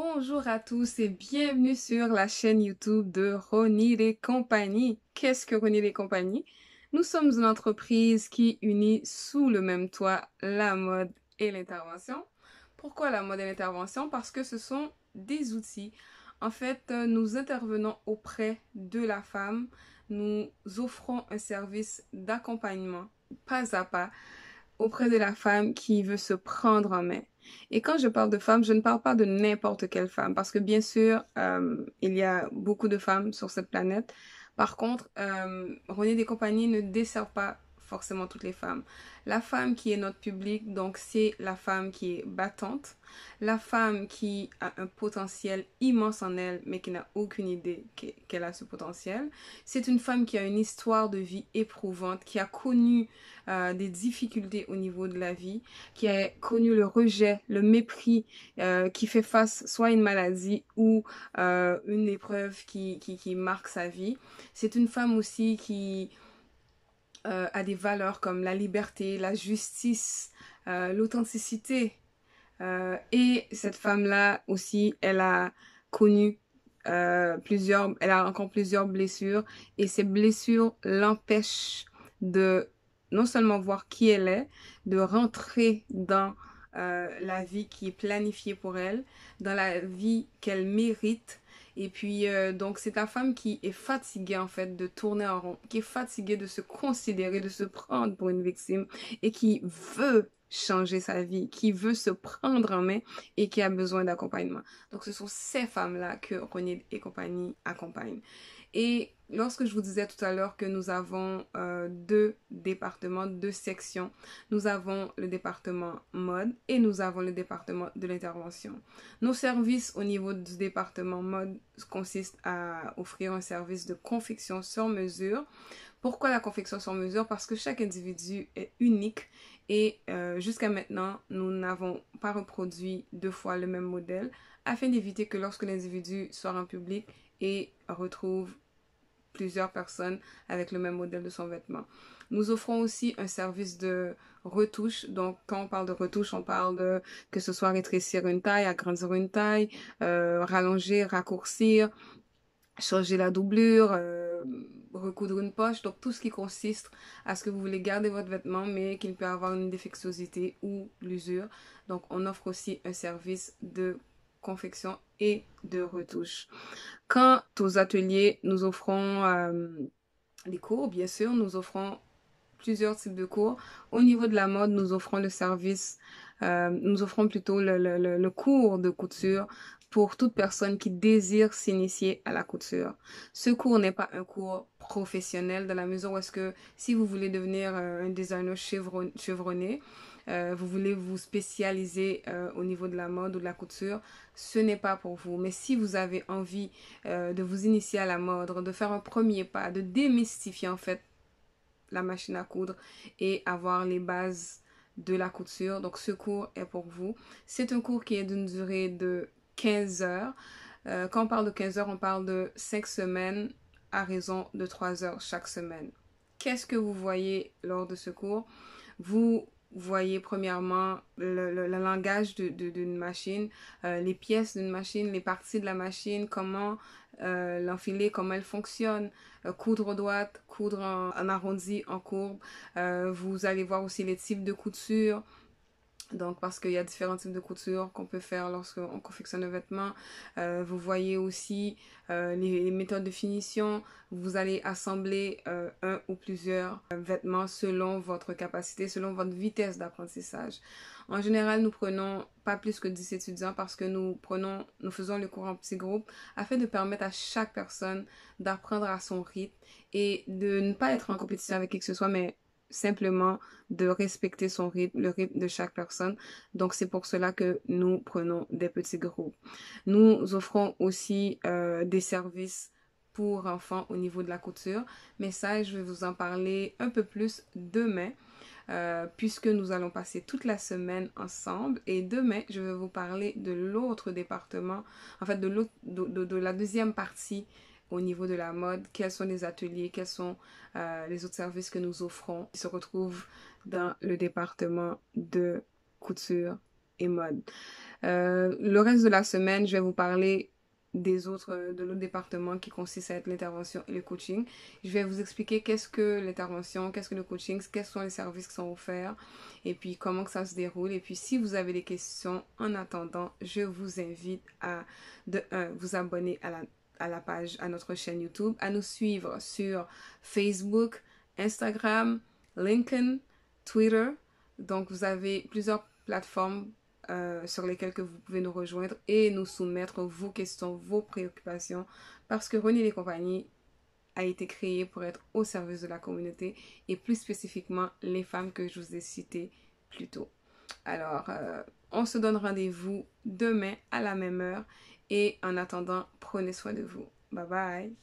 Bonjour à tous et bienvenue sur la chaîne YouTube de Ronil et compagnie. Qu'est-ce que Ronil et compagnie? Nous sommes une entreprise qui unit sous le même toit la mode et l'intervention. Pourquoi la mode et l'intervention? Parce que ce sont des outils. En fait, nous intervenons auprès de la femme. Nous offrons un service d'accompagnement pas à pas auprès de la femme qui veut se prendre en main. Et quand je parle de femme, je ne parle pas de n'importe quelle femme, parce que bien sûr, il y a beaucoup de femmes sur cette planète. Par contre, René des compagnies ne dessert pas forcément toutes les femmes. La femme qui est notre public, donc c'est la femme qui est battante, la femme qui a un potentiel immense en elle, mais qui n'a aucune idée qu'elle a ce potentiel. C'est une femme qui a une histoire de vie éprouvante, qui a connu des difficultés au niveau de la vie, qui a connu le rejet, le mépris, qui fait face soit à une maladie ou une épreuve qui marque sa vie. C'est une femme aussi qui a des valeurs comme la liberté, la justice, l'authenticité. Et cette femme-là aussi, elle a connu elle a encore plusieurs blessures et ces blessures l'empêchent de non seulement voir qui elle est, de rentrer dans la vie qui est planifiée pour elle, dans la vie qu'elle mérite. Et puis, donc, c'est la femme qui est fatiguée, en fait, de tourner en rond, qui est fatiguée de se considérer, de se prendre pour une victime et qui veut changer sa vie, qui veut se prendre en main et qui a besoin d'accompagnement. Donc, ce sont ces femmes-là que Ronil et compagnie accompagnent. Et lorsque je vous disais tout à l'heure que nous avons deux départements, deux sections, nous avons le département mode et nous avons le département de l'intervention. Nos services au niveau du département mode consistent à offrir un service de confection sur mesure. Pourquoi la confection sur mesure? Parce que chaque individu est unique et jusqu'à maintenant, nous n'avons pas reproduit deux fois le même modèle afin d'éviter que lorsque l'individu sort en public et retrouve plusieurs personnes avec le même modèle de son vêtement. Nous offrons aussi un service de retouche. Donc, quand on parle de retouche, on parle de que ce soit rétrécir une taille, agrandir une taille, rallonger, raccourcir, changer la doublure, recoudre une poche. Donc, tout ce qui consiste à ce que vous voulez garder votre vêtement, mais qu'il peut avoir une défectuosité ou l'usure. Donc, on offre aussi un service de confection et de retouche. Quant aux ateliers, nous offrons des cours, bien sûr, nous offrons plusieurs types de cours. Au niveau de la mode, nous offrons le service, nous offrons plutôt le cours de couture pour toute personne qui désire s'initier à la couture. Ce cours n'est pas un cours professionnel dans la mesure où est-ce que si vous voulez devenir un designer chevronné, vous voulez vous spécialiser au niveau de la mode ou de la couture, ce n'est pas pour vous. Mais si vous avez envie de vous initier à la mode, de faire un premier pas, de démystifier en fait la machine à coudre et avoir les bases de la couture. Donc, ce cours est pour vous. C'est un cours qui est d'une durée de 15 heures. Quand on parle de 15 heures, on parle de 5 semaines à raison de 3 heures chaque semaine. Qu'est-ce que vous voyez lors de ce cours? Vous voyez premièrement le langage d'une machine, les pièces d'une machine, les parties de la machine, comment l'enfiler, comment elle fonctionne, coudre droite, coudre en arrondi, en courbe. Vous allez voir aussi les types de couture. Donc, parce qu'il y a différents types de couture qu'on peut faire lorsqu'on confectionne un vêtement. Vous voyez aussi les méthodes de finition. Vous allez assembler un ou plusieurs vêtements selon votre capacité, selon votre vitesse d'apprentissage. En général, nous prenons pas plus que 10 étudiants parce que nous faisons le cours en petits groupes afin de permettre à chaque personne d'apprendre à son rythme et de ne pas être en compétition avec qui que ce soit, mais simplement de respecter son rythme, le rythme de chaque personne. Donc, c'est pour cela que nous prenons des petits groupes. Nous offrons aussi des services pour enfants au niveau de la couture. Mais ça, je vais vous en parler un peu plus demain. Puisque nous allons passer toute la semaine ensemble. Et demain, je vais vous parler de l'autre département, en fait de la deuxième partie au niveau de la mode, quels sont les ateliers, quels sont les autres services que nous offrons qui se retrouvent dans le département de couture et mode. Le reste de la semaine, je vais vous parler de l'autre département qui consiste à être l'intervention et le coaching. Je vais vous expliquer qu'est-ce que l'intervention, qu'est-ce que le coaching, quels sont les services qui sont offerts et puis comment que ça se déroule. Et puis si vous avez des questions en attendant, je vous invite à vous abonner à la page, à notre chaîne YouTube, à nous suivre sur Facebook, Instagram, LinkedIn, Twitter. Donc vous avez plusieurs plateformes sur lesquels que vous pouvez nous rejoindre et nous soumettre vos questions, vos préoccupations, parce que René et compagnie a été créé pour être au service de la communauté et plus spécifiquement les femmes que je vous ai citées plus tôt. Alors, on se donne rendez-vous demain à la même heure et en attendant, prenez soin de vous. Bye bye!